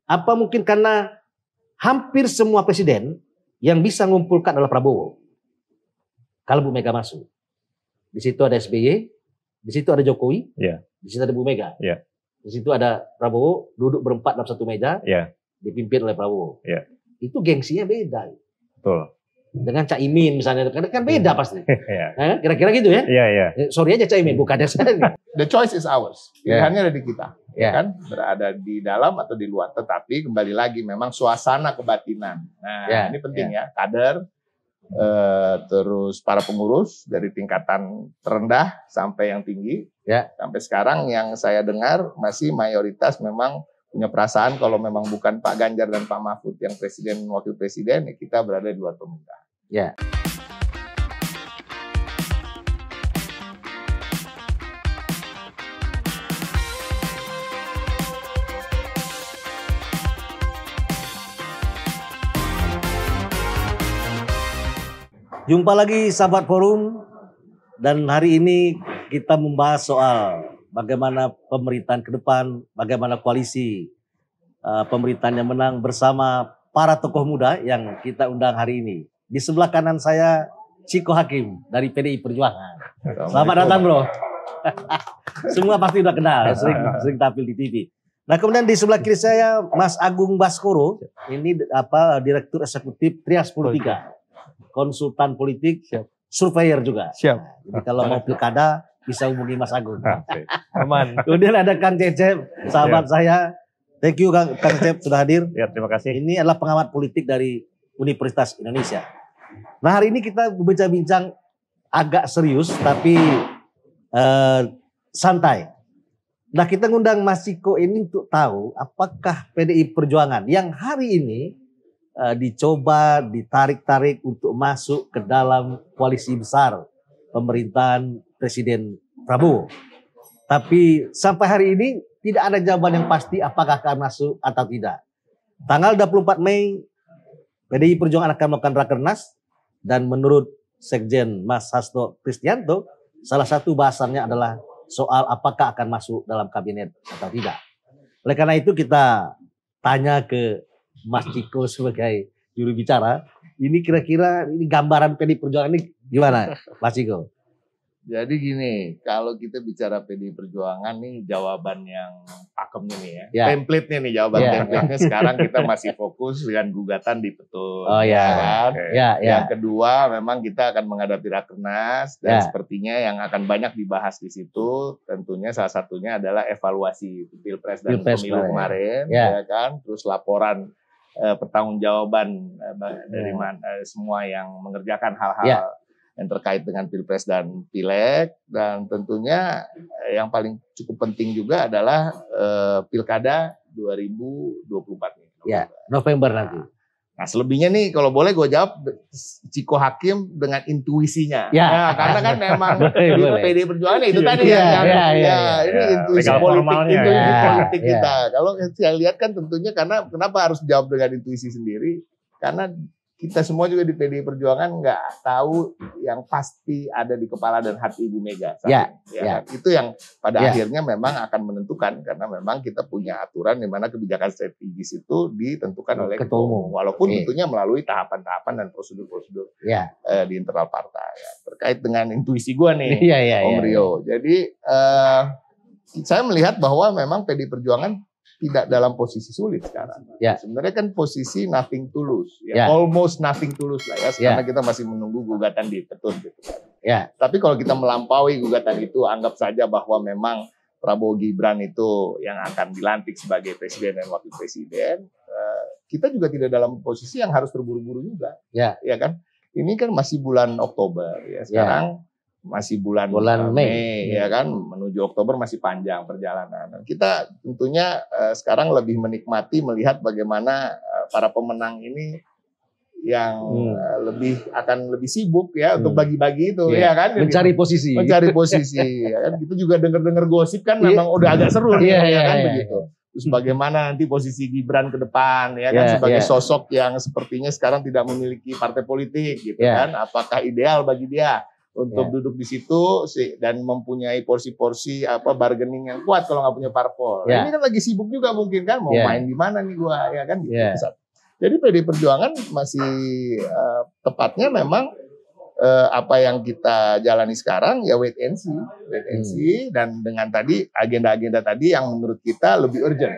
Apa mungkin karena hampir semua presiden yang bisa mengumpulkan adalah Prabowo. Kalau Bu Mega masuk. Di situ ada SBY, di situ ada Jokowi, di situ ada Bu Mega. Di situ ada Prabowo duduk berempat dalam satu meja, dipimpin oleh Prabowo. Itu gengsinya beda. Betul. Dengan Cak Imin misalnya, kan beda pasti. Kira-kira gitu ya? Sorry aja Cak Imin, bukan saya. The choice is ours. Pilihannya ada di kita. Kan berada di dalam atau di luar. Tetapi kembali lagi memang suasana kebatinan. Nah ini penting ya. Kader, terus para pengurus dari tingkatan terendah sampai yang tinggi. Sampai sekarang yang saya dengar masih mayoritas memang punya perasaan kalau memang bukan Pak Ganjar dan Pak Mahfud yang presiden wakil presiden, ya kita berada di luar pemerintahan. Jumpa lagi sahabat forum, dan hari ini kita membahas soal bagaimana pemerintahan ke depan, bagaimana koalisi pemerintahan yang menang bersama para tokoh muda yang kita undang hari ini. Di sebelah kanan saya Ciko Hakim dari PDI Perjuangan. Selamat datang bro. Semua pasti udah kenal, sering tampil di TV. Nah kemudian di sebelah kiri saya Mas Agung Baskoro, ini Direktur Eksekutif Trias Politika, konsultan politik, surveyor juga. Jadi kalau mau pilkada bisa hubungi Mas Agung. Aman. Kemudian ada Kang Cecep, sahabat saya. Thank you Kang Cecep sudah hadir. Terima kasih. Ini adalah pengamat politik dari Universitas Indonesia. Nah hari ini kita berbincang agak serius tapi santai. Nah kita ngundang Mas Ciko ini untuk tahu apakah PDI Perjuangan yang hari ini dicoba ditarik-tarik untuk masuk ke dalam koalisi besar pemerintahan Presiden Prabowo. Tapi sampai hari ini tidak ada jawaban yang pasti apakah akan masuk atau tidak. Tanggal 24 Mei PDI Perjuangan akan melakukan rakernas, dan menurut Sekjen Mas Hasto Kristianto salah satu bahasannya adalah soal apakah akan masuk dalam kabinet atau tidak. Oleh karena itu kita tanya ke Mas Ciko sebagai juru bicara, ini kira-kira ini gambaran PDI Perjuangan ini gimana, Mas Ciko? Jadi gini, kalau kita bicara PDI Perjuangan nih jawaban yang pakemnya nih ya, template-nya nih template-nya sekarang kita masih fokus dengan gugatan di Petun. Kan? Yang kedua memang kita akan menghadapi rakernas dan sepertinya yang akan banyak dibahas di situ tentunya salah satunya adalah evaluasi Pilpres dan Pemilu kemarin, ya kan, terus laporan pertanggungjawaban dari semua yang mengerjakan hal-hal yang terkait dengan Pilpres dan Pileg, dan tentunya yang paling cukup penting juga adalah Pilkada 2024 ini. November nanti. Nah selebihnya nih kalau boleh gue jawab Ciko Hakim dengan intuisinya. Karena kan memang PDI Perjuangan itu tadi ini intuisi politik kita. Kalau saya lihat kan tentunya karena kenapa harus jawab dengan intuisi sendiri? Karena kita semua juga di PDI Perjuangan nggak tahu yang pasti ada di kepala dan hati Ibu Mega. Itu yang pada akhirnya memang akan menentukan, karena memang kita punya aturan di mana kebijakan strategis itu ditentukan oleh ketua umum, walaupun tentunya melalui tahapan-tahapan dan prosedur-prosedur di internal partai. Terkait dengan intuisi gua nih, Om Rio. Jadi saya melihat bahwa memang PDI Perjuangan tidak dalam posisi sulit sekarang. Sebenarnya kan posisi nothing tulus, almost nothing tulus lah ya, karena kita masih menunggu gugatan di Petun gitu kan. Tapi kalau kita melampaui gugatan itu, anggap saja bahwa memang Prabowo Gibran itu yang akan dilantik sebagai presiden dan wakil presiden, kita juga tidak dalam posisi yang harus terburu-buru juga, ya kan? Ini kan masih bulan Oktober ya, sekarang masih bulan Mei ya kan, menuju Oktober masih panjang perjalanan. Kita tentunya sekarang lebih menikmati melihat bagaimana para pemenang ini yang akan lebih sibuk ya untuk bagi-bagi itu ya kan, mencari posisi ya kan. Kita juga dengar-dengar gosip kan memang udah agak seru begitu. Terus bagaimana nanti posisi Gibran ke depan ya kan, sebagai sosok yang sepertinya sekarang tidak memiliki partai politik gitu kan, apakah ideal bagi dia untuk duduk di situ dan mempunyai porsi-porsi bargaining yang kuat kalau nggak punya parpol. Ini kan lagi sibuk juga mungkin kan mau main di mana nih gua ya kan gitu. Jadi PD Perjuangan masih tepatnya memang apa yang kita jalani sekarang ya wait and see dan dengan tadi agenda-agenda tadi yang menurut kita lebih urgent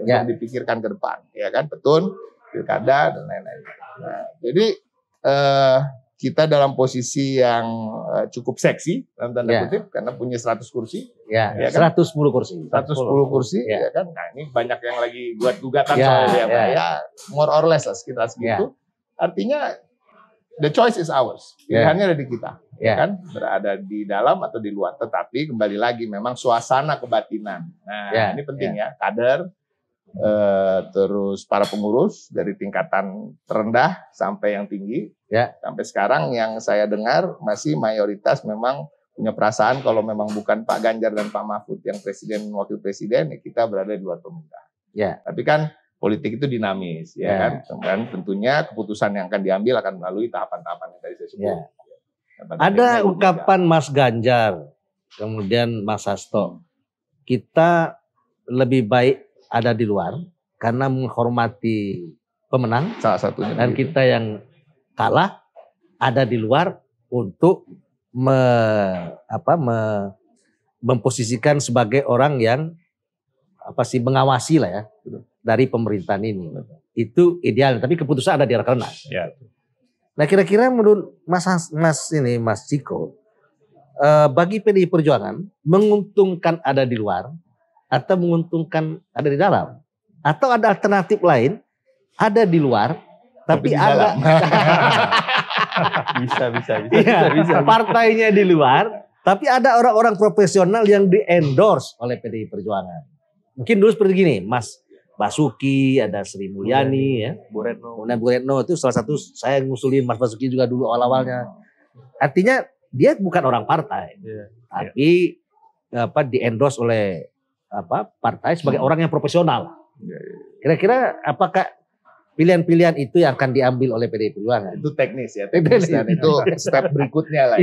untuk dipikirkan ke depan ya kan, betul, pilkada dan lain-lain. Nah, jadi kita dalam posisi yang cukup seksi dalam tanda kutip karena punya 100 kursi. Ya kan? 110 kursi. 110 kursi ya kan. Nah, ini banyak yang lagi buat gugatan soalnya ya more or less lah sekitar segitu. Artinya the choice is ours. Pilihannya ada di kita. Ya kan? Berada di dalam atau di luar, tetapi kembali lagi memang suasana kebatinan. Nah, ini penting ya, kader terus para pengurus dari tingkatan terendah sampai yang tinggi. Sampai sekarang yang saya dengar masih mayoritas memang punya perasaan kalau memang bukan Pak Ganjar dan Pak Mahfud yang presiden wakil presiden, ya kita berada di luar pemerintahan. Tapi kan politik itu dinamis, ya kan. Dan tentunya keputusan yang akan diambil akan melalui tahapan-tahapan yang tadi saya sebut. Ada ungkapan Mas Ganjar, kemudian Mas Hasto, kita lebih baik ada di luar karena menghormati pemenang, salah satunya, dan kita yang kalah ada di luar untuk memposisikan sebagai orang yang mengawasi lah ya dari pemerintahan ini. Itu ideal, tapi keputusan ada di Rakernas. Nah, kira-kira menurut Mas Ciko, bagi PDI Perjuangan menguntungkan ada di luar atau menguntungkan ada di dalam, atau ada alternatif lain ada di luar tapi ada bisa partainya di luar tapi ada orang-orang profesional yang di-endorse oleh PDI Perjuangan. Mungkin dulu seperti gini, Mas Basuki, ada Sri Mulyani ya, Bu Retno itu salah satu, saya ngusulin Mas Basuki juga dulu awal-awalnya. Artinya dia bukan orang partai, tapi di-endorse oleh partai sebagai orang yang profesional. Kira-kira apakah pilihan-pilihan itu yang akan diambil oleh PDI Perjuangan? Itu teknis ya, dan itu step berikutnya lah.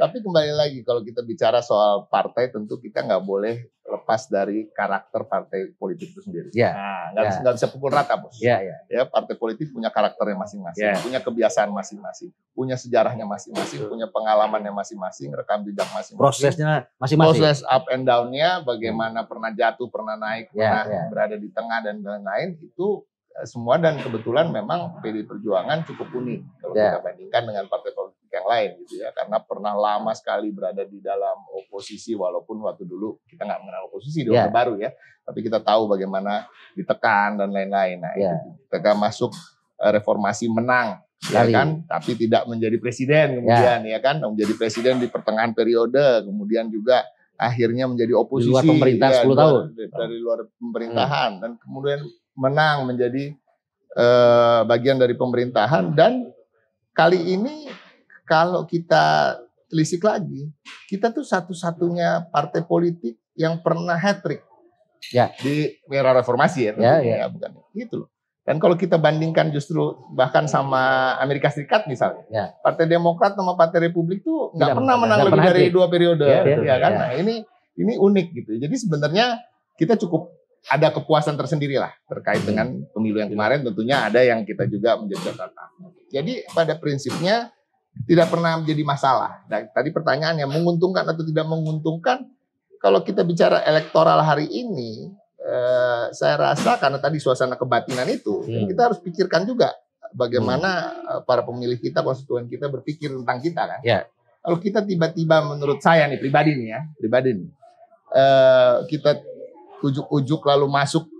Tapi kembali lagi kalau kita bicara soal partai, tentu kita nggak boleh lepas dari karakter partai politik itu sendiri. Nggak bisa pukul rata, bos. Ya, partai politik punya karakternya masing-masing, punya kebiasaan masing-masing, punya sejarahnya masing-masing, punya pengalamannya masing-masing, rekam jejak masing-masing. Prosesnya masing-masing. Proses up and down-nya, bagaimana pernah jatuh, pernah naik, pernah berada di tengah dan lain-lain itu. Semua, dan kebetulan memang PDI Perjuangan cukup unik kalau kita bandingkan dengan partai politik yang lain gitu ya, karena pernah lama sekali berada di dalam oposisi, walaupun waktu dulu kita nggak mengenal oposisi di Orde Baru ya, tapi kita tahu bagaimana ditekan dan lain-lain. Nah, itu ketika masuk reformasi menang ya kan, tapi tidak menjadi presiden kemudian ya kan, menjadi presiden di pertengahan periode, kemudian juga akhirnya menjadi oposisi di luar pemerintahan 10 tahun dari luar pemerintahan, dan kemudian menang menjadi bagian dari pemerintahan. Dan kali ini kalau kita telisik lagi, kita tuh satu-satunya partai politik yang pernah hat-trick di era reformasi ya, bukan gitu loh. Dan kalau kita bandingkan justru bahkan sama Amerika Serikat misalnya, Partai Demokrat sama Partai Republik tuh nggak pernah menang lebih dari 2 periode, ya kan? Nah, ini unik gitu. Jadi sebenarnya kita cukup ada kepuasan tersendiri lah terkait dengan pemilu yang kemarin. Tentunya ada yang kita juga menjadi catatan. Jadi pada prinsipnya tidak pernah menjadi masalah. Dan tadi pertanyaannya menguntungkan atau tidak menguntungkan, kalau kita bicara elektoral hari ini, saya rasa karena tadi suasana kebatinan itu, kita harus pikirkan juga bagaimana para pemilih kita, konstituen kita berpikir tentang kita kan. Kalau kita tiba-tiba, menurut saya nih pribadi nih, kita ujuk-ujuk lalu masuk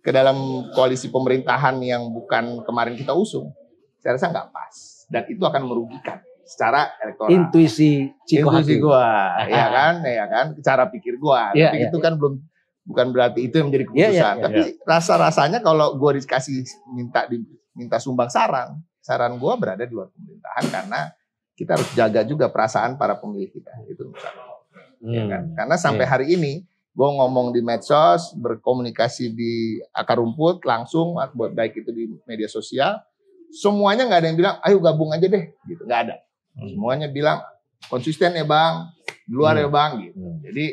ke dalam koalisi pemerintahan yang bukan kemarin kita usung, saya rasa nggak pas, dan itu akan merugikan secara elektoral. Intuisi gua, ya kan, cara pikir gua. Tapi itu kan bukan berarti itu yang menjadi keputusan. Tapi rasa-rasanya kalau gua dikasih minta sumbang saran gua berada di luar pemerintahan, karena kita harus jaga juga perasaan para pemilih kita. Itu misalnya. Ya kan? Karena sampai hari ini gue ngomong di medsos, berkomunikasi di akar rumput langsung, baik itu di media sosial, semuanya nggak ada yang bilang ayo gabung aja deh, gitu, nggak ada. Semuanya bilang konsisten ya Bang, di luar ya Bang gitu. Jadi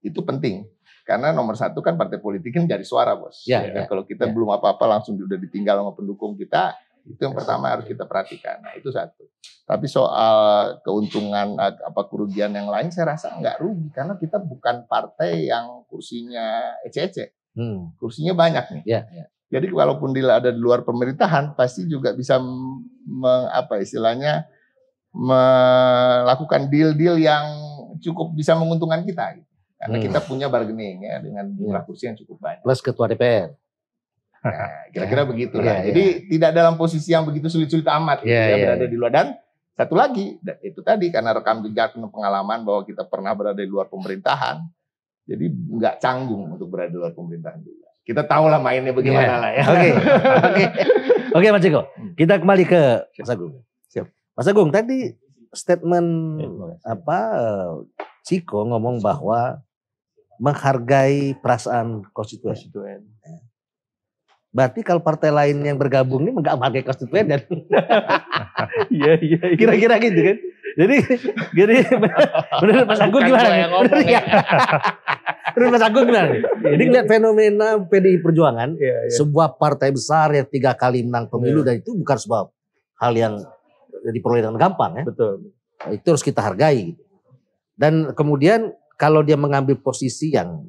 itu penting. Karena nomor satu kan partai politik kan cari suara bos. Kalau kita belum apa-apa langsung udah ditinggal sama pendukung kita, itu yang pertama harus kita perhatikan. Nah itu satu. Tapi soal keuntungan apa kerugian yang lain saya rasa nggak rugi karena kita bukan partai yang kursinya ece-ece. Kursinya banyak nih. Jadi walaupun dia ada di luar pemerintahan pasti juga bisa istilahnya melakukan deal-deal yang cukup bisa menguntungkan kita. Gitu. Karena kita punya bargaining ya dengan jumlah kursi yang cukup banyak. Plus ketua DPR. Nah, kira-kira begitu lah. Jadi tidak dalam posisi yang begitu sulit-sulit amat berada di luar. Dan satu lagi itu tadi karena rekam jejak dan pengalaman bahwa kita pernah berada di luar pemerintahan. Jadi nggak canggung untuk berada di luar pemerintahan juga. Kita tahu lah mainnya bagaimana lah ya. Oke Mas Ciko. Kita kembali ke Mas Agung. Siap. Mas Agung tadi statement Ciko ngomong bahwa menghargai perasaan konstituen. Berarti kalau partai lain yang bergabung ini nggak menghargai konstituen dan iya. Kira-kira gitu kan. Jadi menurut Mas Agung gimana? Menurut Mas Agung gimana? Jadi lihat fenomena PDI Perjuangan, sebuah partai besar yang 3 kali menang pemilu dan itu bukan sebuah hal yang diperoleh dengan gampang ya. Betul. Itu harus kita hargai. Dan kemudian kalau dia mengambil posisi yang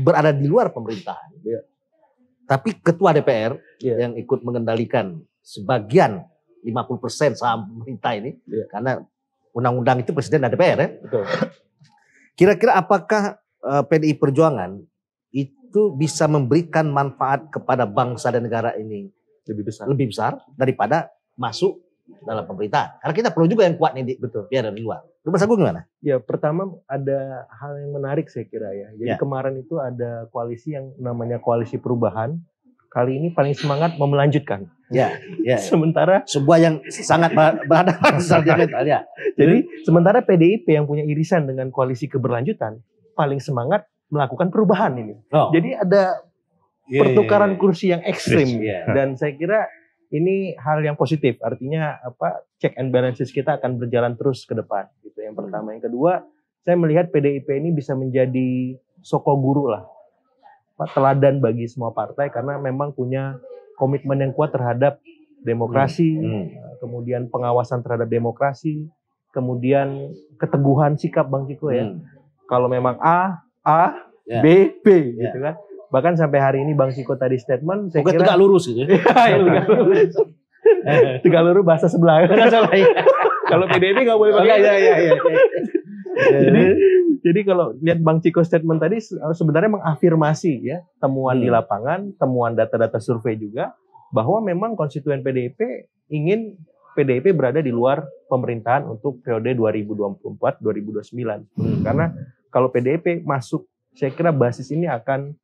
berada di luar pemerintahan, tapi ketua DPR yang ikut mengendalikan sebagian 50% saham pemerintah ini, karena undang-undang itu presiden dan DPR ya. Betul. Kira-kira apakah PDI Perjuangan itu bisa memberikan manfaat kepada bangsa dan negara ini lebih besar daripada masuk dalam pemerintahan? Karena kita perlu juga yang kuat nih biar dari luar. Lu Mas Agung gimana? Ya pertama ada hal yang menarik saya kira ya. Jadi kemarin itu ada koalisi yang namanya Koalisi Perubahan. Kali ini paling semangat mau melanjutkan. Sementara sebuah yang sangat berhadapan ya. Jadi sementara PDIP yang punya irisan dengan Koalisi Keberlanjutan paling semangat melakukan perubahan ini. Jadi ada pertukaran kursi yang ekstrim dan saya kira ini hal yang positif, artinya check and balances kita akan berjalan terus ke depan. Gitu yang pertama, yang kedua, saya melihat PDIP ini bisa menjadi soko guru lah, teladan bagi semua partai karena memang punya komitmen yang kuat terhadap demokrasi, kemudian pengawasan terhadap demokrasi, kemudian keteguhan sikap Bang Ciko ya. Kalau memang A, B, gitu kan. Bahkan sampai hari ini Bang Ciko tadi statement, saya kira tegak lurus gitu. Tegak lurus bahasa sebelah. Kalau PDIP nggak boleh pakai. Jadi kalau lihat Bang Ciko statement tadi sebenarnya mengafirmasi ya temuan di lapangan, temuan data-data survei juga bahwa memang konstituen PDIP ingin PDIP berada di luar pemerintahan untuk periode 2024-2029. Karena kalau PDIP masuk, saya kira basis ini akan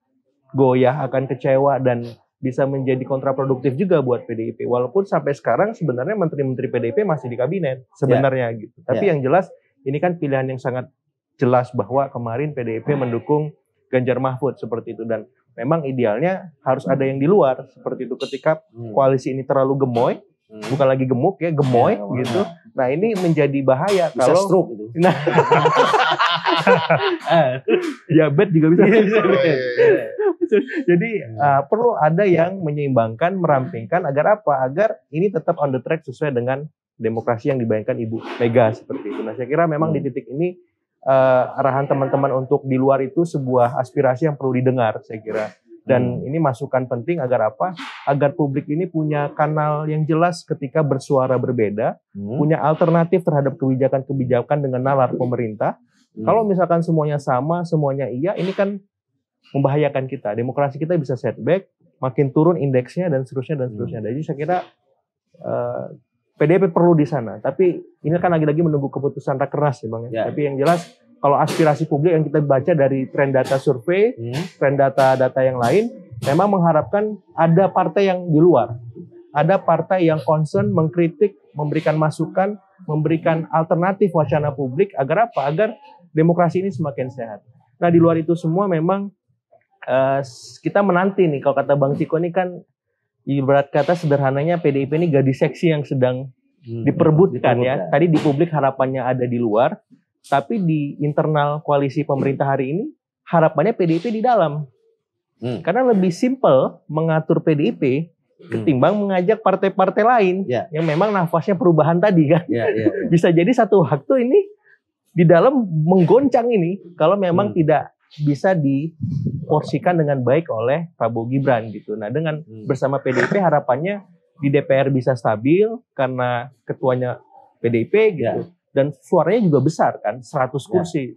goyah, akan kecewa dan bisa menjadi kontraproduktif juga buat PDIP. Walaupun sampai sekarang sebenarnya menteri-menteri PDIP masih di kabinet sebenarnya gitu. Tapi yang jelas ini kan pilihan yang sangat jelas bahwa kemarin PDIP mendukung Ganjar Mahfud seperti itu dan memang idealnya harus ada yang di luar seperti itu ketika koalisi ini terlalu gemoy, bukan lagi gemuk ya, gemoy gitu. Nah, ini menjadi bahaya bisa kalau stroke gitu. Nah. Diabetes juga bisa. Jadi perlu ada yang menyeimbangkan, merampingkan agar apa? Agar ini tetap on the track sesuai dengan demokrasi yang dibayangkan Ibu Mega seperti itu. Nah, saya kira memang di titik ini arahan teman-teman untuk di luar itu sebuah aspirasi yang perlu didengar, saya kira. Dan ini masukan penting agar apa? Agar publik ini punya kanal yang jelas ketika bersuara berbeda, punya alternatif terhadap kebijakan-kebijakan dengan nalar pemerintah. Kalau misalkan semuanya sama, semuanya iya, ini kan membahayakan kita. Demokrasi kita bisa setback, makin turun indeksnya dan seterusnya dan seterusnya. Jadi saya kira PDIP perlu di sana. Tapi ini kan lagi-lagi menunggu keputusan Rakernas ya Bang. Tapi yang jelas kalau aspirasi publik yang kita baca dari tren data survei, tren data-data yang lain, memang mengharapkan ada partai yang di luar. Ada partai yang concern, mengkritik, memberikan masukan, memberikan alternatif wacana publik agar apa? Agar demokrasi ini semakin sehat. Nah, di luar itu semua memang kita menanti nih, kalau kata Bang Ciko ini kan ibarat kata sederhananya PDIP ini gadis seksi yang sedang diperebutkan ya. Tadi di publik harapannya ada di luar, tapi di internal koalisi pemerintah hari ini harapannya PDIP di dalam. Karena lebih simpel mengatur PDIP ketimbang mengajak partai-partai lain yang memang nafasnya perubahan tadi kan. Bisa jadi satu waktu ini di dalam menggoncang ini kalau memang tidak bisa diporsikan dengan baik oleh Prabowo Gibran gitu. Nah, dengan bersama PDIP harapannya di DPR bisa stabil karena ketuanya PDIP gitu. Dan suaranya juga besar kan, 100 kursi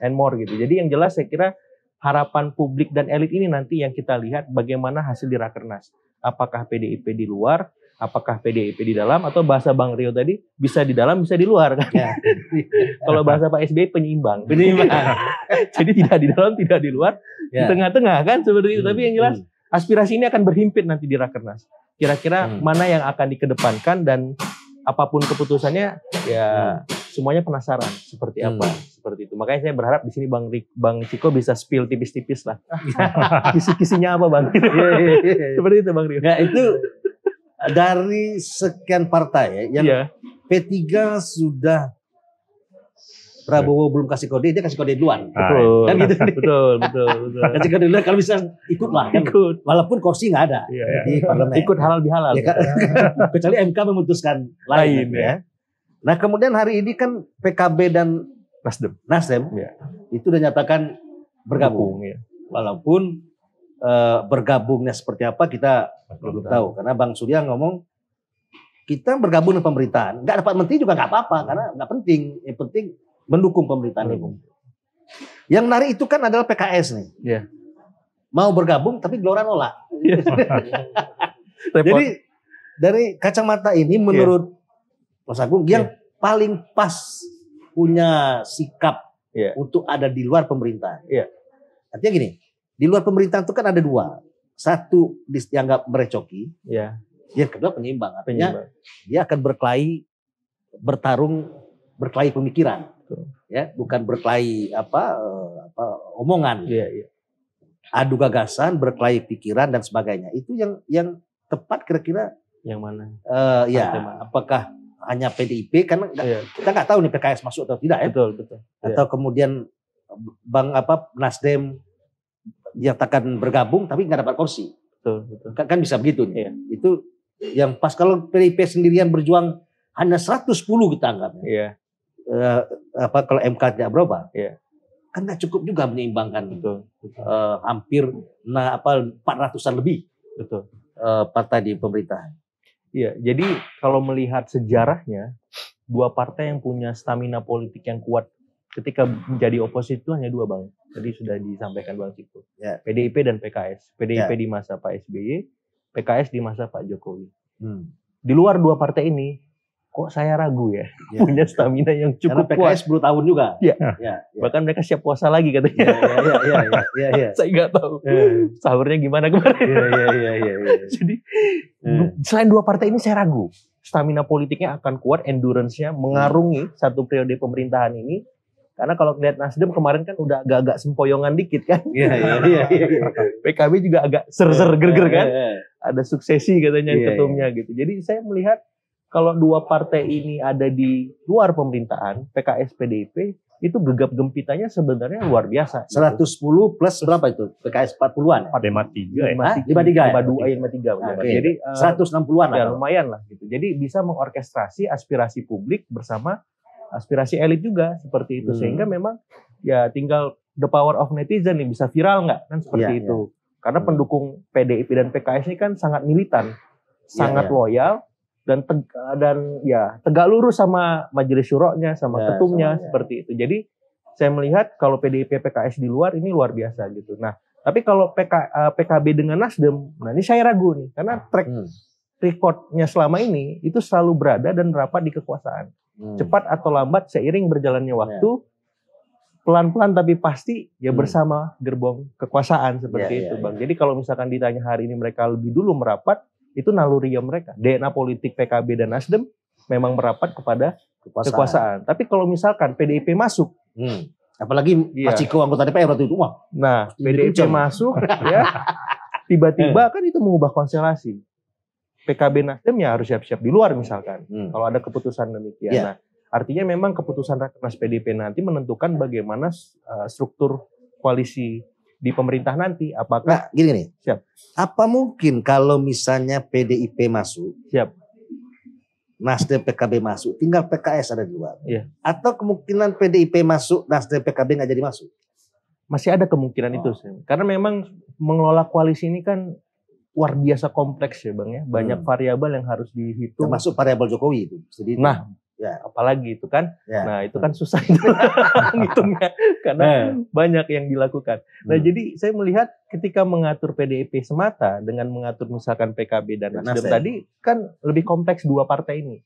and more gitu. Jadi yang jelas saya kira harapan publik dan elit ini nanti yang kita lihat bagaimana hasil di Rakernas. Apakah PDIP di luar, apakah PDIP di dalam, atau bahasa Bang Rio tadi bisa di dalam, bisa di luar kan? Kalau bahasa Pak SBY penyeimbang. Jadi tidak di dalam, tidak di luar, di tengah-tengah kan seperti itu. Tapi yang jelas aspirasi ini akan berhimpit nanti di Rakernas. Kira-kira mana yang akan dikedepankan dan apapun keputusannya ya semuanya penasaran seperti apa seperti itu. Makanya saya berharap di sini Bang Ciko bisa spill tipis-tipis lah. Kisi-kisinya apa Bang? Seperti itu Bang Rio. Nah, itu dari sekian partai yang P3 sudah Prabowo belum kasih kode, dia kasih kode duluan. Betul. Kan gitu. Betul. Kasih kode duluan kalau bisa ikutlah kan. Ikut. Walaupun kursi nggak ada di parlemen. Ikut halal bihalal. Ya, kan? Kecuali MK memutuskan lain ya. Nah, kemudian hari ini kan PKB dan Nasdem itu udah nyatakan bergabung. Walaupun bergabungnya seperti apa kita belum tahu. Karena Bang Surya ngomong kita bergabung dengan pemerintahan, nggak dapat menteri juga nggak apa-apa karena nggak penting. Yang penting mendukung pemerintahan ini. Yang menarik itu kan adalah PKS nih. Mau bergabung tapi Gelora nolak. Jadi dari kacamata ini menurut Mas Agung yang paling pas punya sikap untuk ada di luar pemerintahan. Artinya gini, di luar pemerintahan itu kan ada dua. Satu dianggap merecoki, yang kedua penyeimbang. Artinya dia akan berkelahi, berkelahi pemikiran. Ya, bukan berkelahi omongan. Adu gagasan, berkelahi pikiran dan sebagainya. Itu yang tepat kira-kira yang mana? Apakah hanya PDIP karena kita nggak tahu nih PKS masuk atau tidak ya. Betul. Atau kemudian Nasdem dinyatakan bergabung tapi nggak dapat kursi. Betul. Kan bisa begitu nih. Itu yang pas kalau PDIP sendirian berjuang hanya 110 kita anggapnya. Kalau MK tidak berubah, kan nggak cukup juga menyeimbangkan hampir 400-an lebih partai di pemerintahan. Jadi kalau melihat sejarahnya dua partai yang punya stamina politik yang kuat ketika menjadi oposisi itu hanya dua Bang. Tadi sudah disampaikan Bang Ciko. PDIP dan PKS. PDIP di masa Pak SBY, PKS di masa Pak Jokowi. Di luar dua partai ini kok saya ragu punya stamina yang cukup kuat. PKS 10 tahun juga. Bahkan mereka siap puasa lagi katanya. Saya nggak tahu sahurnya gimana kemarin. Jadi selain dua partai ini saya ragu stamina politiknya akan kuat, endurance-nya mengarungi satu periode pemerintahan ini. Karena kalau lihat Nasdem kemarin kan udah agak-agak sempoyongan dikit kan. PKB juga agak ser-ser gerger kan. Ada suksesi katanya ketumnya gitu. Jadi saya melihat kalau dua partai ini ada di luar pemerintahan, PKS, PDIP, itu gegap gempitanya sebenarnya luar biasa. 110 plus berapa itu? PKS 40-an? 53 ya? 52, 53. Jadi 160-an lah. Ya lumayan lah gitu. Jadi bisa mengorkestrasi aspirasi publik bersama aspirasi elit juga seperti itu. Sehingga memang ya tinggal the power of netizen nih, bisa viral nggak kan seperti itu. Karena pendukung PDIP dan PKS ini kan sangat militan, sangat loyal. Dan tegak lurus sama majelis syuronya, sama ketumnya seperti itu. Jadi saya melihat kalau PDIP PKS di luar ini luar biasa gitu. Nah, tapi kalau PKB dengan Nasdem, nah ini saya ragu nih karena track recordnya selama ini itu selalu berada dan rapat di kekuasaan. Cepat atau lambat seiring berjalannya waktu, pelan-pelan tapi pasti bersama gerbong kekuasaan seperti itu, Bang. Jadi kalau misalkan ditanya hari ini mereka lebih dulu merapat, itu naluri mereka. DNA politik PKB dan Nasdem memang merapat kepada kekuasaan. Tapi kalau misalkan PDIP masuk, apalagi Pak Ciko anggota DPR waktu itu, PDIP masuk, tiba-tiba kan itu mengubah konstelasi. PKB Nasdem ya harus siap-siap di luar misalkan. Kalau ada keputusan demikian. Nah, artinya memang keputusan Rakernas PDIP nanti menentukan bagaimana struktur koalisi di pemerintah nanti. Apakah gini nih. Siap. Apa mungkin kalau misalnya PDIP masuk? Siap. Nasdem PKB masuk, tinggal PKS ada di luar. Iya. Atau kemungkinan PDIP masuk, Nasdem PKB nggak jadi masuk? Masih ada kemungkinan itu. Karena memang mengelola koalisi ini kan luar biasa kompleks ya Bang ya. Banyak variabel yang harus dihitung. Termasuk variabel Jokowi itu. Nah, ya apalagi itu kan. Ya. Nah, itu kan susah itu ngitungnya karena banyak yang dilakukan. Nah, jadi saya melihat ketika mengatur PDIP semata dengan mengatur misalkan PKB dan Nasdem tadi kan lebih kompleks dua partai ini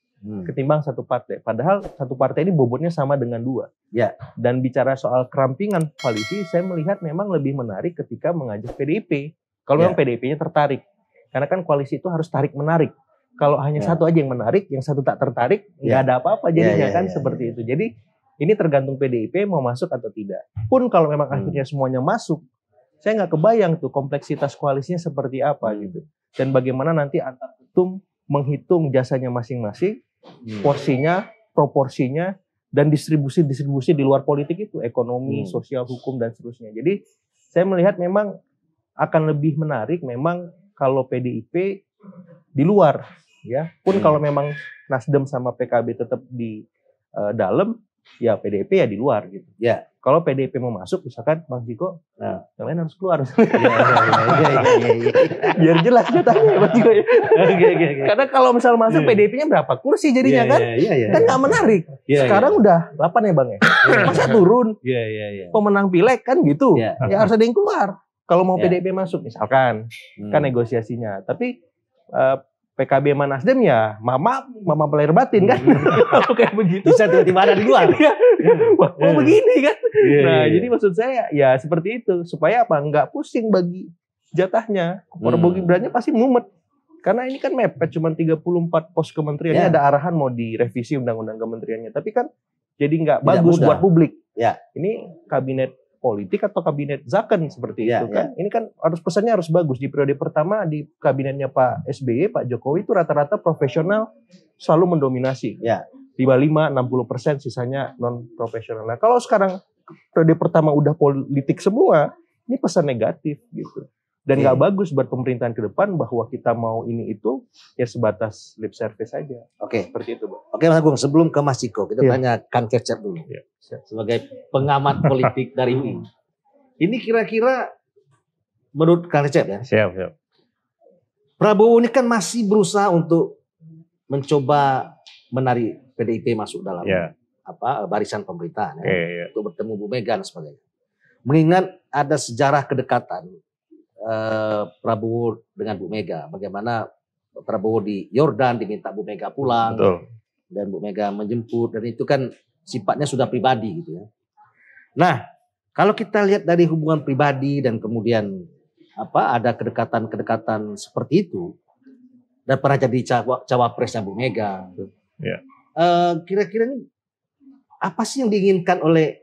ketimbang satu partai. Padahal satu partai ini bobotnya sama dengan dua. Ya. Dan bicara soal kerampingan koalisi, saya melihat memang lebih menarik ketika mengajak PDIP. Kalau memang PDIP-nya tertarik. Karena kan koalisi itu harus tarik-menarik. Kalau hanya satu aja yang menarik, yang satu tak tertarik, nggak ada apa-apa jadinya seperti itu. Jadi ini tergantung PDIP mau masuk atau tidak. Pun kalau memang akhirnya semuanya masuk, saya nggak kebayang tuh kompleksitas koalisinya seperti apa gitu. Dan bagaimana nanti antar ketum menghitung jasanya masing-masing, porsinya, proporsinya, dan distribusi di luar politik itu, ekonomi, sosial, hukum, dan seterusnya. Jadi saya melihat memang akan lebih menarik memang kalau PDIP di luar. Ya, pun kalau memang Nasdem sama PKB tetap di dalam, ya PDIP ya di luar gitu. Ya, kalau PDIP mau masuk, misalkan Bang Ciko, yang lain harus keluar. Biar jelas jatahnya Bang Ciko. Karena kalau misal masuk PDIP-nya berapa kursi jadinya kan? Kan nggak menarik. Sekarang udah 8 ya Bang ya. Masa turun? Pemenang pileg kan gitu. Ya harus ada yang keluar. Kalau mau PDIP masuk misalkan, kan negosiasinya. Tapi PKB sama Nasdem ya mama pelahir batin kan. Kayak begitu. Bisa tiba-tiba ada di luar. Mau begini kan. Nah, jadi maksud saya ya seperti itu. Supaya apa? Nggak pusing bagi jatahnya. Prabowo Gibran-nya pasti mumet. Karena ini kan mepet cuma 34 pos kementeriannya. Ada arahan mau direvisi undang-undang kementeriannya. Tapi kan jadi nggak bagus buat publik. Ini kabinet politik atau kabinet zaken seperti itu kan. Ini kan harus pesannya harus bagus. Di periode pertama di kabinetnya Pak SBY, Pak Jokowi itu rata-rata profesional selalu mendominasi. 55-60%, sisanya non profesional. Nah, kalau sekarang periode pertama udah politik semua, ini pesan negatif gitu. Dan nggak bagus buat pemerintahan ke depan bahwa kita mau ini itu ya sebatas lip service saja. Seperti itu, Bang. Oke, Mas Agung, sebelum ke Mas Ciko, kita tanya Kang Cecep dulu. Sebagai pengamat politik dari UI. Ini kira-kira menurut Kang Cecep ya? Siap. Prabowo ini kan masih berusaha untuk mencoba menarik PDIP masuk dalam barisan pemerintahan untuk bertemu Bu Mega dan sebagainya. Mengingat ada sejarah kedekatan Prabowo dengan Bu Mega, bagaimana Prabowo di Yordan diminta Bu Mega pulang. Dan Bu Mega menjemput, dan itu kan sifatnya sudah pribadi gitu ya. Nah, kalau kita lihat dari hubungan pribadi dan kemudian ada kedekatan seperti itu dan pernah jadi cawapresnya Bu Mega. Kira-kira ini apa sih yang diinginkan oleh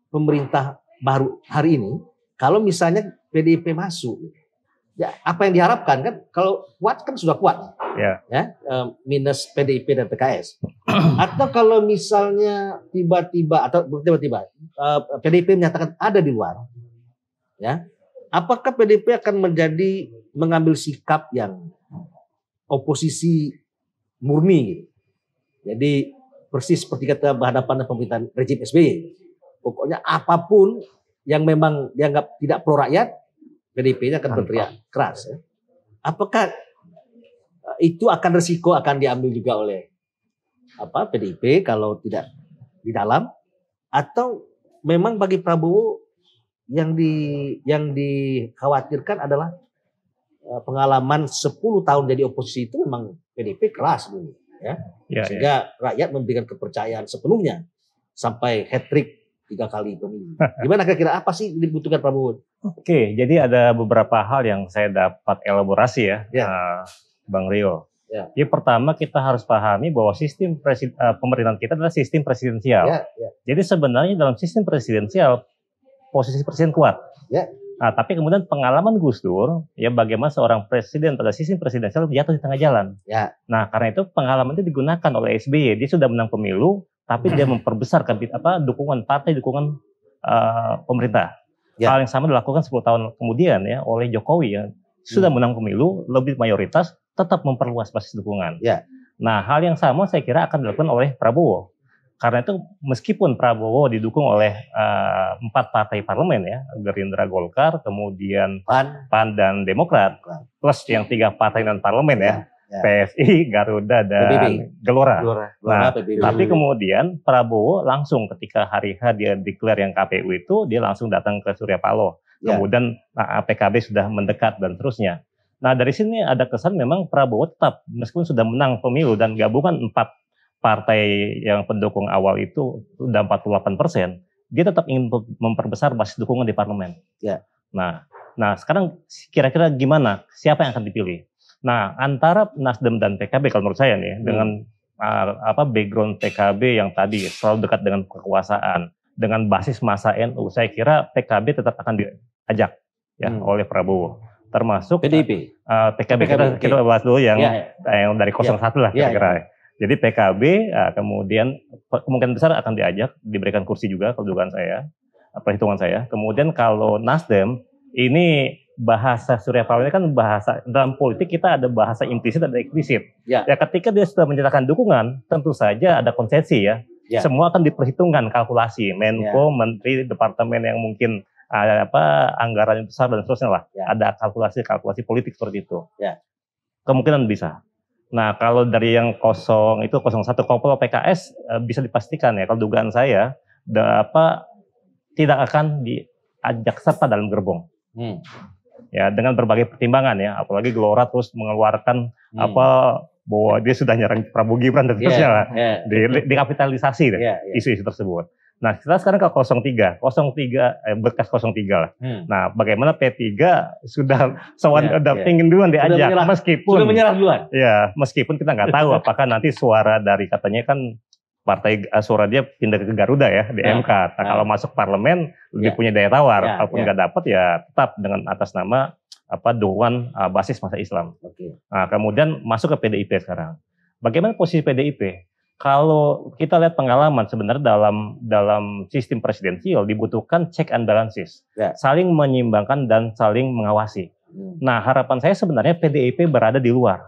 pemerintah baru hari ini kalau misalnya PDIP masuk? Ya, apa yang diharapkan kan? Kalau kuat kan sudah kuat, minus PDIP dan PKS. Atau kalau misalnya tiba-tiba PDIP menyatakan ada di luar, apakah PDIP akan mengambil sikap yang oposisi murni gitu? Jadi persis seperti kata berhadapan dengan pemerintahan rejim SBY. Pokoknya apapun yang memang dianggap tidak pro rakyat, PDIP-nya akan berteriak keras. Apakah itu resiko akan diambil juga oleh PDIP kalau tidak di dalam, atau memang bagi Prabowo yang dikhawatirkan adalah pengalaman 10 tahun jadi oposisi itu memang PDIP keras dulu sehingga rakyat memberikan kepercayaan sepenuhnya sampai hat-trick 3 kali pemilu. Gimana kira-kira apa sih dibutuhkan Prabowo? Oke, jadi ada beberapa hal yang saya dapat elaborasi Bang Rio. Jadi pertama kita harus pahami bahwa sistem pemerintahan kita adalah sistem presidensial. Jadi sebenarnya dalam sistem presidensial posisi presiden kuat. Nah, tapi kemudian pengalaman Gus Dur, ya bagaimana seorang presiden pada sistem presidensial jatuh di tengah jalan. Ya. Nah, karena itu pengalaman itu digunakan oleh SBY. Dia sudah menang pemilu, tapi dia memperbesar dukungan partai, dukungan pemerintah. Ya. Hal yang sama dilakukan 10 tahun kemudian ya oleh Jokowi ya. Sudah menang pemilu, lebih mayoritas, tetap memperluas basis dukungan. Ya. Nah, hal yang sama saya kira akan dilakukan oleh Prabowo. Karena itu meskipun Prabowo didukung oleh 4 partai parlemen ya, Gerindra, Golkar, kemudian PAN dan Demokrat, plus yang 3 partai non parlemen ya, PSI, Garuda dan Gelora. Nah, tapi kemudian Prabowo langsung ketika hari H dia declare yang KPU itu, dia langsung datang ke Surya Paloh. Kemudian PKB sudah mendekat dan terusnya. Nah, dari sini ada kesan memang Prabowo tetap meskipun sudah menang pemilu dan gabungan 4 partai yang pendukung awal itu sudah 48%, dia tetap ingin memperbesar basis dukungan di parlemen. Ya. Nah sekarang kira-kira gimana? Siapa yang akan dipilih? Nah, antara Nasdem dan PKB kalau menurut saya nih, dengan background PKB yang tadi selalu dekat dengan kekuasaan, dengan basis massa NU, saya kira PKB tetap akan diajak ya oleh Prabowo. Termasuk PDIP. PKB kita bahas dulu yang dari 01 lah kira-kira. Jadi PKB kemudian kemungkinan besar akan diajak, diberikan kursi juga kalau dugaan saya, perhitungan saya. Kemudian kalau Nasdem, ini bahasa Surya Paloh ini kan bahasa, dalam politik kita ada bahasa implisit dan eksplisit. Ya, ketika dia sudah menyatakan dukungan, tentu saja ada konsesi ya. Semua akan diperhitungkan kalkulasi, Menko, Menteri, Departemen yang mungkin anggaran besar dan seterusnya lah. Ada kalkulasi politik seperti itu. Kemungkinan bisa. Nah, kalau dari yang 01 Koplo PKS bisa dipastikan ya, kalau dugaan saya tidak akan diajak serta dalam gerbong. Ya, dengan berbagai pertimbangan ya, apalagi Gelora terus mengeluarkan bahwa dia sudah nyerang Prabowo Gibran dan seterusnya lah. Dikapitalisasi isu-isu tersebut. Nah, kita sekarang ke 03 bekas 03 lah. Nah, bagaimana P3 sudah ingin duluan diajak, sudah menyerah duluan. Ya, meskipun kita nggak tahu apakah nanti suara dari katanya kan partai suara dia pindah ke Garuda ya di MK. Nah, kalau masuk parlemen lebih punya daya tawar. Kalaupun nggak dapat ya tetap dengan atas nama dukungan basis massa Islam. Nah, kemudian masuk ke PDIP sekarang. Bagaimana posisi PDIP? Kalau kita lihat pengalaman sebenarnya dalam sistem presidensial dibutuhkan check and balances, saling menyeimbangkan dan saling mengawasi. Nah, harapan saya sebenarnya PDIP berada di luar.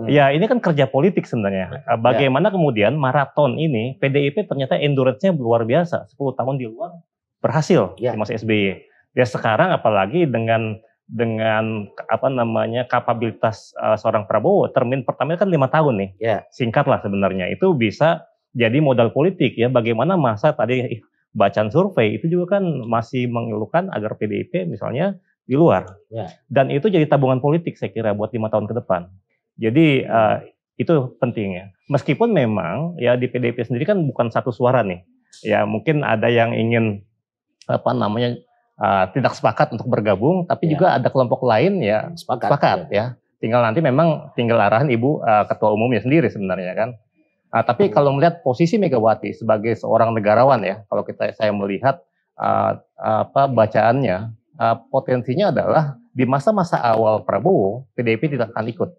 Ya, ini kan kerja politik sebenarnya. Bagaimana kemudian maraton ini PDIP ternyata endurance-nya luar biasa, 10 tahun di luar berhasil di masa SBY. Ya sekarang apalagi dengan kapabilitas seorang Prabowo, termin pertamanya kan 5 tahun nih, singkat lah sebenarnya, itu bisa jadi modal politik ya. Bagaimana masa tadi bacaan survei itu juga kan masih mengeluhkan agar PDIP misalnya di luar, dan itu jadi tabungan politik saya kira buat 5 tahun ke depan. Jadi itu penting ya. Meskipun memang ya di PDIP sendiri kan bukan satu suara nih, ya mungkin ada yang ingin tidak sepakat untuk bergabung, tapi juga ada kelompok lain ya sepakat ya. Tinggal nanti memang tinggal arahan Ibu Ketua Umumnya sendiri sebenarnya kan. Tapi kalau melihat posisi Megawati sebagai seorang negarawan ya, kalau saya melihat bacaannya, potensinya adalah di masa-masa awal Prabowo PDIP tidak akan ikut.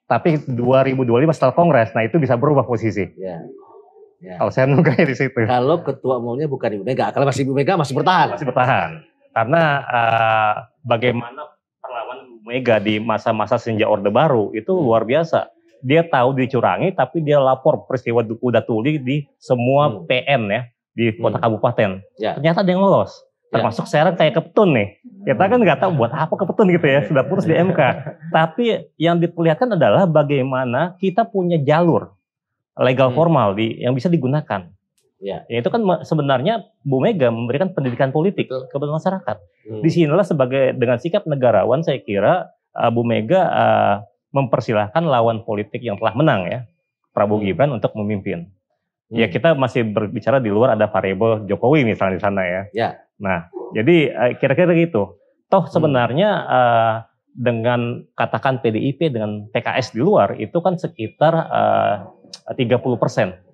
Tapi 2025 setelah Kongres, nah itu bisa berubah posisi. Kalau saya nunggunya di situ. Kalau ketua umumnya bukan Ibu Mega, kalau masih Ibu Mega masih bertahan. Masih bertahan. Karena bagaimana perlawanan Ibu Mega di masa-masa sejak Orde Baru itu luar biasa. Dia tahu dicurangi, tapi dia lapor peristiwa kuda tuli di semua PN ya, di kota kabupaten. Ternyata ada yang lolos. Termasuk sekarang kayak Kepetun nih. Kita kan nggak tahu buat apa Kepetun gitu ya, sudah putus di MK. Tapi yang diperlihatkan adalah bagaimana kita punya jalur legal formal yang bisa digunakan. Ya itu kan sebenarnya Bu Mega memberikan pendidikan politik kepada masyarakat. Disinilah dengan sikap negarawan saya kira Bu Mega mempersilahkan lawan politik yang telah menang ya, Prabowo Gibran untuk memimpin. Ya kita masih berbicara di luar ada variabel Jokowi misalnya di sana ya. Nah jadi kira-kira gitu. Toh sebenarnya dengan katakan PDIP dengan PKS di luar itu kan sekitar 30%.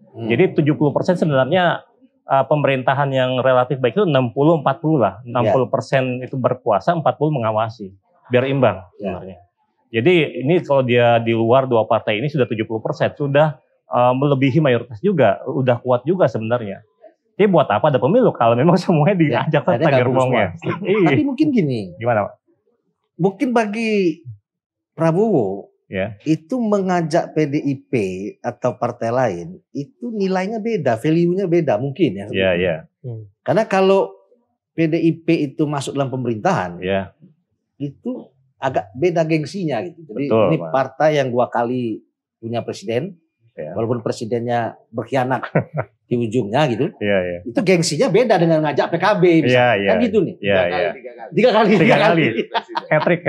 Jadi 70% sebenarnya pemerintahan yang relatif baik itu 60-40 lah. 60% itu berkuasa, 40 mengawasi. Biar imbang sebenarnya. Jadi ini kalau dia di luar dua partai ini sudah 70%, sudah melebihi mayoritas juga, udah kuat juga sebenarnya. Jadi buat apa ada pemilu kalau memang semuanya diajak serta gerbongnya. Tapi mungkin gini. Gimana Pak? Mungkin bagi Prabowo itu mengajak PDIP atau partai lain itu nilainya beda, value-nya beda mungkin ya. Iya. Karena kalau PDIP itu masuk dalam pemerintahan, itu agak beda gengsinya gitu. Jadi ini partai yang 2 kali punya presiden, walaupun presidennya berkhianat di ujungnya gitu. Itu gengsinya beda dengan ngajak PKB misalnya. Kan gitu nih. 3 kali. Hat-trick.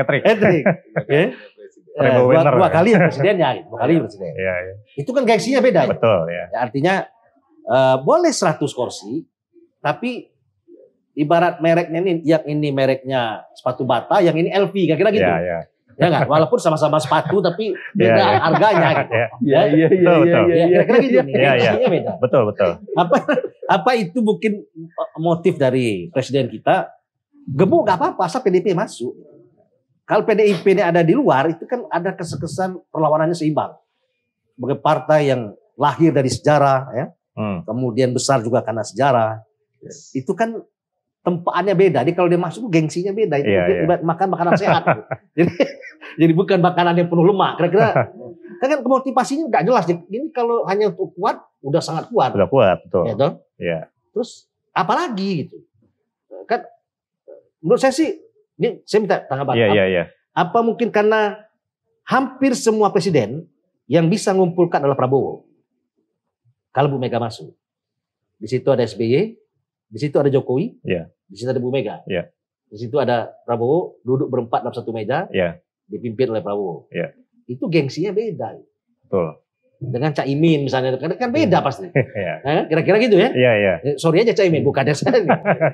2 kali presidennya gitu. 2 kali presiden. Itu kan gengsinya beda. Betul ya. Artinya boleh 100 kursi, tapi ibarat mereknya ini, yang ini mereknya sepatu bata, yang ini LV, kira-kira gitu. Ya nggak, walaupun sama-sama sepatu tapi beda harganya gitu. Kira-kira gitu nih. Beda. Betul. Apa itu mungkin motif dari presiden kita? Gemuk nggak apa-apa, asal PDIP masuk. Kalau PDIP ini ada di luar, itu kan ada kesan perlawanannya seimbang. Sebagai partai yang lahir dari sejarah, ya, kemudian besar juga karena sejarah. Itu kan tempaannya beda. Jadi kalau dia masuk gengsinya beda. Itu makan makanan sehat. Jadi bukan makanan yang penuh lemak. Kira-kira kan motivasinya nggak jelas. Ini kalau hanya untuk kuat, udah sangat kuat. Udah kuat, betul. Ya, terus apalagi gitu. Kan menurut saya sih, ini saya minta tanggapan. Apa mungkin karena hampir semua presiden yang bisa ngumpulkan adalah Prabowo. Kalau Bu Mega masuk. Di situ ada SBY, di situ ada Jokowi, di situ ada Bu Mega, di situ ada Prabowo duduk berempat dalam satu meja, dipimpin oleh Prabowo. Itu gengsinya beda. Betul. Dengan Cak Imin misalnya, kan beda pasti. Kira-kira gitu ya? Sorry aja Cak Imin, bukan saya.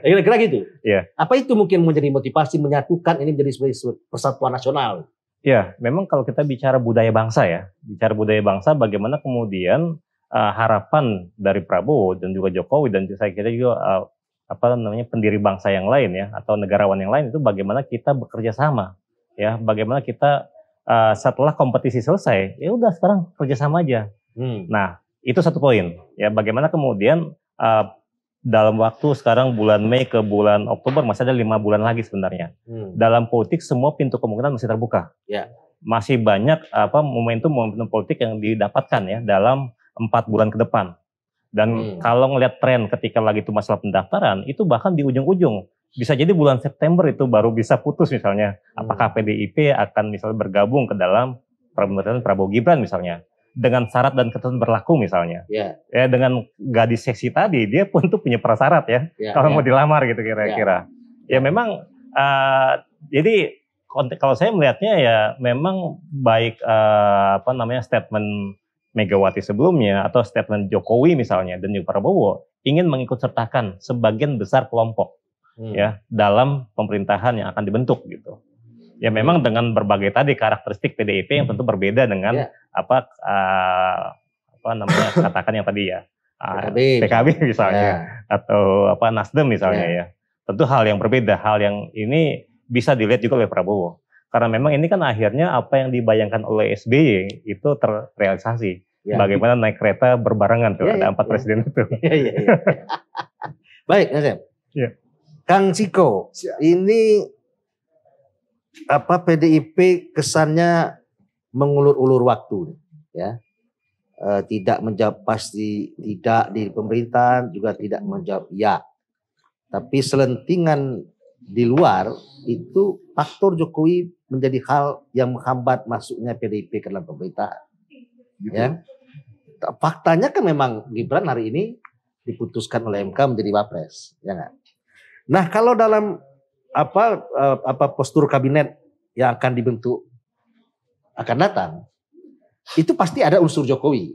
Kira-kira gitu. Apa itu mungkin menjadi motivasi menyatukan ini menjadi sebuah persatuan nasional? Ya, memang kalau kita bicara budaya bangsa bagaimana kemudian harapan dari Prabowo dan juga Jokowi dan saya kira juga pendiri bangsa yang lain ya atau negarawan yang lain itu bagaimana kita bekerja sama ya, bagaimana kita setelah kompetisi selesai ya udah sekarang kerjasama aja. Nah itu satu poin ya, bagaimana kemudian dalam waktu sekarang bulan Mei ke bulan Oktober masih ada 5 bulan lagi sebenarnya. Dalam politik semua pintu kemungkinan masih terbuka. Masih banyak momentum politik yang didapatkan ya dalam 4 bulan ke depan. Dan kalau ngelihat tren ketika lagi itu masalah pendaftaran, itu bahkan di ujung-ujung. Bisa jadi bulan September itu baru bisa putus misalnya. Apakah PDIP akan misalnya bergabung ke dalam pemerintahan Prabowo Gibran misalnya. Dengan syarat dan ketentuan berlaku misalnya. Ya dengan gadis seksi tadi, dia pun tuh punya prasyarat ya. Kalau mau dilamar gitu kira-kira. Ya memang, jadi kalau saya melihatnya ya memang baik statement Megawati sebelumnya atau statement Jokowi misalnya dan juga Prabowo ingin mengikut sertakan sebagian besar kelompok ya dalam pemerintahan yang akan dibentuk gitu. Ya memang dengan berbagai tadi karakteristik PDIP yang tentu berbeda dengan katakan yang tadi ya PKB misalnya atau Nasdem misalnya ya. Tentu hal yang berbeda, hal yang ini bisa dilihat juga oleh Prabowo. Karena memang ini kan akhirnya apa yang dibayangkan oleh SBY itu terrealisasi. Bagaimana naik kereta berbarengan tuh, ada 4 presiden itu. Baik, Nasem. Kang Ciko, ini PDIP kesannya mengulur-ulur waktu, ya. Tidak menjawab pasti tidak di pemerintahan, juga tidak menjawab ya. Tapi selentingan di luar itu faktor Jokowi menjadi hal yang menghambat masuknya PDIP ke dalam pemerintahan. Ya. Faktanya kan memang Gibran hari ini diputuskan oleh MK menjadi wapres, ya nggak? Nah kalau dalam postur kabinet yang akan dibentuk akan datang, itu pasti ada unsur Jokowi.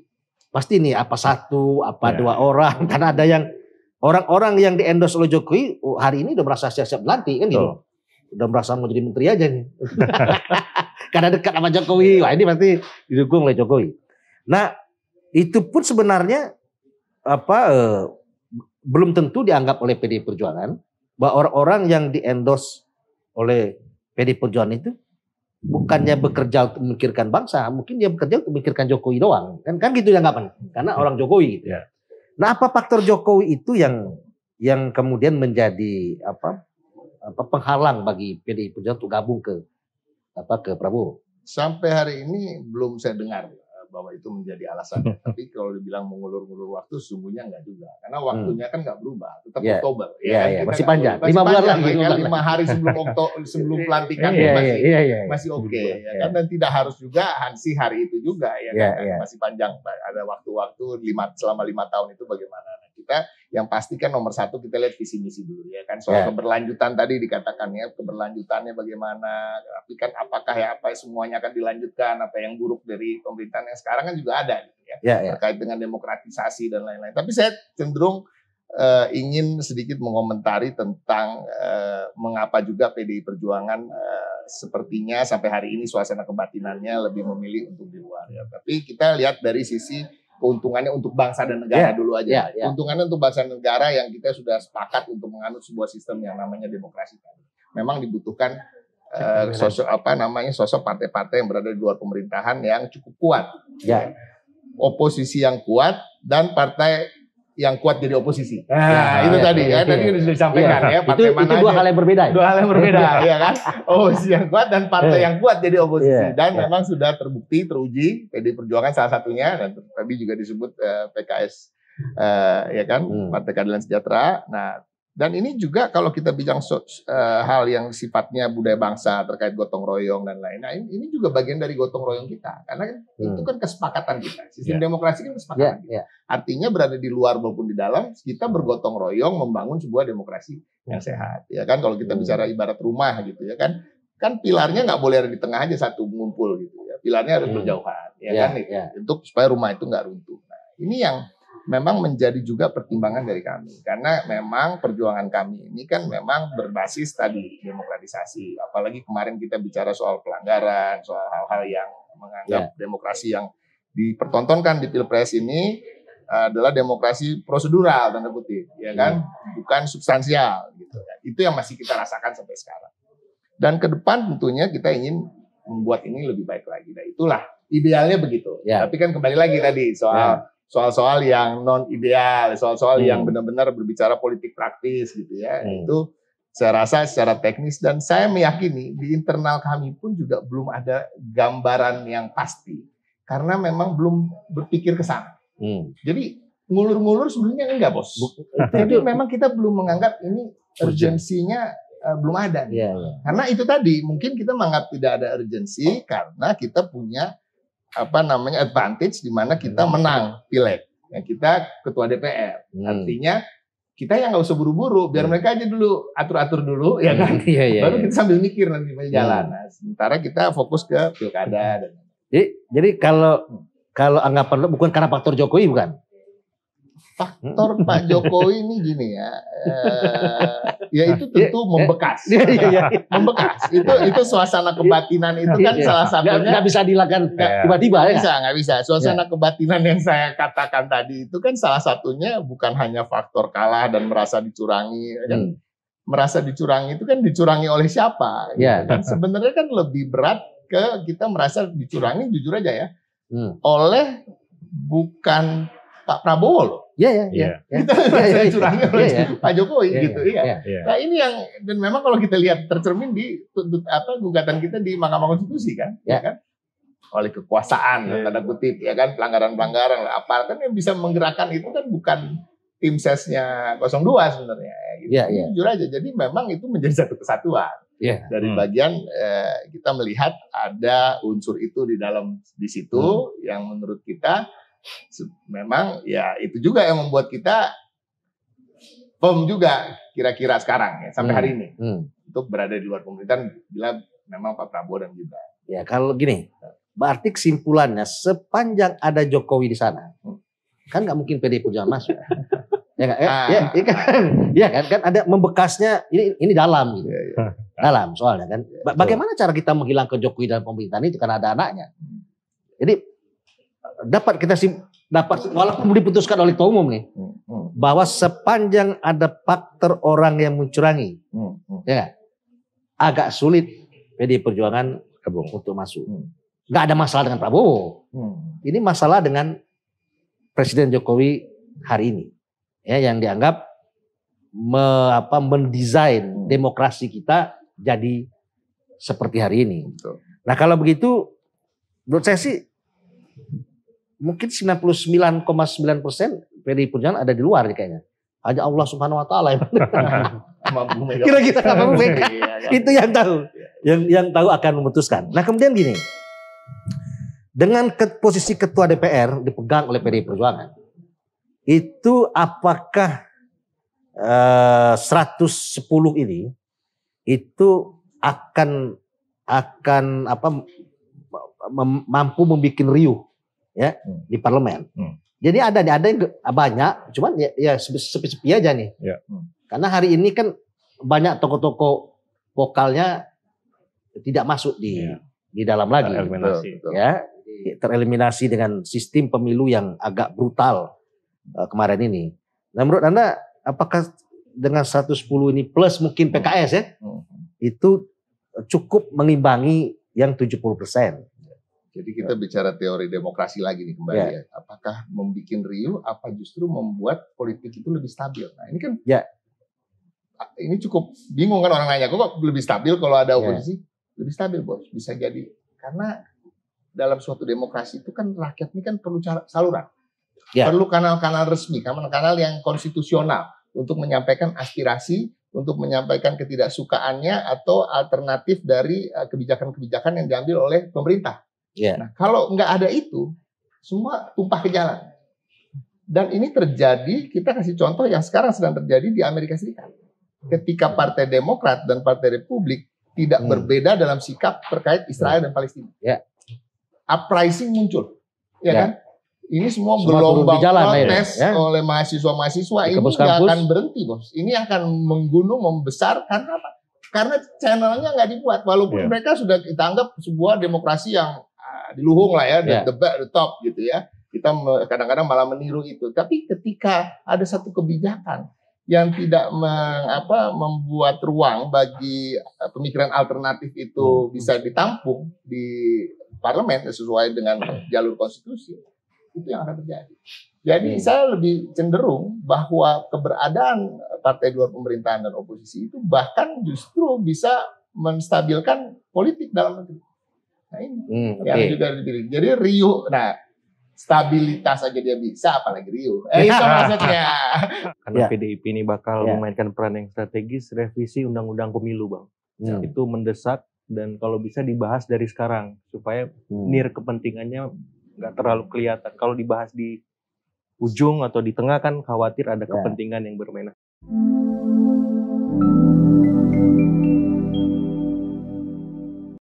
Pasti nih dua orang, karena ada yang orang-orang yang di-endorse oleh Jokowi hari ini udah merasa siap-siap dilantik kan gitu. Udah merasa mau jadi menteri aja nih. Karena dekat sama Jokowi, wah ini pasti didukung oleh Jokowi. Nah, itu pun sebenarnya belum tentu dianggap oleh PDI Perjuangan bahwa orang-orang yang di-endorse oleh PDI Perjuangan itu bukannya bekerja untuk memikirkan bangsa, mungkin dia bekerja untuk memikirkan Jokowi doang. Kan gitu anggapan. Karena orang Jokowi gitu. Ya. Nah, apa faktor Jokowi itu yang kemudian menjadi penghalang bagi PDI Perjuangan untuk gabung ke Prabowo? Sampai hari ini belum saya dengar bahwa itu menjadi alasan. Tapi kalau dibilang mengulur-ulur waktu, sesungguhnya enggak juga. Karena waktunya kan enggak berubah, tetap Oktober. Masih panjang. 5 bulan lagi. 5 hari sebelum pelantikan masih oke. Ya kan? Dan tidak harus juga Hansi hari itu juga. Masih panjang. Ada waktu-waktu selama 5 tahun itu bagaimana. Nah, kita yang pasti kan nomor satu kita lihat visi misi dulu ya kan. Soal keberlanjutan tadi dikatakannya keberlanjutannya bagaimana. Tapi kan apakah semuanya akan dilanjutkan, apa yang buruk dari pemerintahan yang sekarang kan juga ada gitu ya. Terkait dengan demokratisasi dan lain-lain. Tapi saya cenderung ingin sedikit mengomentari tentang mengapa juga PDI Perjuangan sepertinya sampai hari ini suasana kebatinannya lebih memilih untuk di luar ya. Tapi kita lihat dari sisi keuntungannya untuk bangsa dan negara dulu aja. Keuntungannya untuk bangsa dan negara yang kita sudah sepakat untuk menganut sebuah sistem yang namanya demokrasi tadi. Memang dibutuhkan sosok partai-partai yang berada di luar pemerintahan yang cukup kuat. Oposisi yang kuat dan partai yang kuat jadi oposisi. Itu tadi sudah disampaikan ya. Itu dua hal yang berbeda. Dua hal yang berbeda, ya kan? Oposisi yang kuat dan partai yang kuat jadi oposisi. Dan memang sudah terbukti, teruji, PDI Perjuangan salah satunya, dan tadi juga disebut PKS, ya kan, Partai Keadilan Sejahtera. Nah, dan ini juga kalau kita bilang hal yang sifatnya budaya bangsa terkait gotong royong dan lain-lain, nah ini juga bagian dari gotong royong kita, karena itu kan kesepakatan kita. Sistem demokrasi kan kesepakatan kita. Artinya berada di luar maupun di dalam, kita bergotong royong membangun sebuah demokrasi yang sehat. Ya kan, kalau kita bicara ibarat rumah gitu ya kan pilarnya nggak boleh ada di tengah aja satu ngumpul gitu ya. Pilarnya harus berjauhan, ya kan, untuk supaya rumah itu nggak runtuh. Nah, ini yang memang menjadi juga pertimbangan dari kami, karena memang perjuangan kami ini kan memang berbasis tadi demokratisasi. Apalagi kemarin kita bicara soal pelanggaran, soal hal-hal yang menganggap demokrasi yang dipertontonkan di Pilpres ini adalah demokrasi prosedural tanda kutip, ya kan, bukan substansial gitu. Itu yang masih kita rasakan sampai sekarang. Dan ke depan tentunya kita ingin membuat ini lebih baik lagi. Nah, itulah idealnya begitu. Tapi kan kembali lagi tadi soal-soal yang non ideal, soal-soal yang benar-benar berbicara politik praktis gitu ya. Itu saya rasa secara teknis, dan saya meyakini di internal kami pun juga belum ada gambaran yang pasti karena memang belum berpikir ke sana. Jadi ngulur-ngulur sebenarnya enggak, Bos. Jadi memang kita belum menganggap ini urgensinya belum ada. Karena itu tadi mungkin kita menganggap tidak ada urgensi karena kita punya advantage di mana kita menang pileg. Ya, kita ketua DPR. Artinya kita yang nggak usah buru-buru, biar mereka aja dulu atur-atur dulu, ya kan? Baru kita sambil mikir nanti jalan. Nah, sementara kita fokus ke pilkada. Jadi kalau anggapan lo bukan karena faktor Jokowi, bukan? Faktor Pak Jokowi ini gini ya, ya itu tentu membekas, membekas. Itu suasana kebatinan itu kan salah satunya. Nggak bisa dilakukan tiba-tiba ya. Nggak bisa. Suasana kebatinan yang saya katakan tadi itu kan salah satunya bukan hanya faktor kalah dan merasa dicurangi. Kan? Merasa dicurangi itu kan dicurangi oleh siapa? Dan sebenarnya kan lebih berat ke kita merasa dicurangi, jujur aja ya, oleh bukan Pak Prabowo loh. Kita curangi oleh Pak Jokowi gitu. Nah ini yang, dan memang kalau kita lihat tercermin di gugatan kita di Mahkamah Konstitusi kan, ya kan, oleh kekuasaan tanda kutip, ya kan, pelanggaran aparat kan yang bisa menggerakkan itu kan bukan tim sesnya 02 sebenarnya. Gitu. Jujur aja, jadi memang itu menjadi satu kesatuan. Dari bagian kita melihat ada unsur itu di situ yang menurut kita memang ya itu juga yang membuat kita firm juga kira-kira sekarang ya sampai hari ini untuk berada di luar pemerintahan bila memang Pak Prabowo dan Gibran. Ya kalau gini, berarti kesimpulannya sepanjang ada Jokowi di sana, kan nggak mungkin PDI Perjuangan masuk. kan ada membekasnya ini dalam gitu. Dalam soalnya kan. Bagaimana cara kita menghilangkan Jokowi dalam pemerintahan itu karena ada anaknya. Jadi dapat kita dapat walaupun diputuskan oleh ketua umum nih bahwa sepanjang ada faktor orang yang mencurangi, ya agak sulit PDI Perjuangan untuk masuk. Nggak ada masalah dengan Prabowo. Ini masalah dengan Presiden Jokowi hari ini, ya yang dianggap mendesain demokrasi kita jadi seperti hari ini. Nah kalau begitu, menurut saya sih mungkin 99,9% PDI Perjuangan ada di luar nih kayaknya. Hanya Allah Subhanahu Wa Taala kira-kira apa itu yang tahu, yang tahu akan memutuskan. Nah kemudian gini, dengan posisi ketua DPR dipegang oleh PDI Perjuangan, itu apakah 110 ini itu akan mampu membuat riuh ya di parlemen. Jadi ada yang banyak, cuman ya sepi-sepi aja nih. Karena hari ini kan banyak tokoh-tokoh vokalnya tidak masuk di dalam lagi. Ya, tereliminasi dengan sistem pemilu yang agak brutal kemarin ini. Nah, menurut Anda apakah dengan 110 ini plus mungkin PKS ya, itu cukup mengimbangi yang 70%? Jadi kita bicara teori demokrasi lagi nih kembali ya. Apakah membuat riuh, apa justru membuat politik itu lebih stabil? Nah ini kan, ini cukup bingung kan orang nanya, kok lebih stabil kalau ada oposisi? Lebih stabil bos, bisa jadi. Karena dalam suatu demokrasi itu kan rakyat ini kan perlu saluran. Perlu kanal-kanal resmi, kanal-kanal yang konstitusional untuk menyampaikan aspirasi, untuk menyampaikan ketidaksukaannya atau alternatif dari kebijakan-kebijakan yang diambil oleh pemerintah. Nah, kalau nggak ada itu, semua tumpah ke jalan. Dan ini terjadi, kita kasih contoh yang sekarang sedang terjadi di Amerika Serikat. Ketika Partai Demokrat dan Partai Republik tidak berbeda dalam sikap terkait Israel dan Palestina. Uprising muncul, ya kan? Ini semua gelombang protes oleh mahasiswa-mahasiswa ini nggak akan berhenti, bos. Ini akan menggunung, membesar karena apa? Karena channelnya nggak dibuat, walaupun mereka sudah kita anggap sebuah demokrasi yang di luhung lah ya, the top gitu ya. Kita kadang-kadang malah meniru itu. Tapi ketika ada satu kebijakan yang tidak membuat ruang bagi pemikiran alternatif itu bisa ditampung di parlemen sesuai dengan jalur konstitusi, itu yang akan terjadi. Jadi saya lebih cenderung bahwa keberadaan partai luar pemerintahan dan oposisi itu bahkan justru bisa menstabilkan politik dalam negeri. Nah ini yang juga dipilih. Jadi riuh, nah stabilitas aja dia bisa, apalagi riuh. Itu maksudnya. Karena PDIP ini bakal memainkan peran yang strategis, revisi Undang-Undang Pemilu, Bang. Itu mendesak dan kalau bisa dibahas dari sekarang supaya nir kepentingannya nggak terlalu kelihatan. Kalau dibahas di ujung atau di tengah kan khawatir ada kepentingan yang bermain.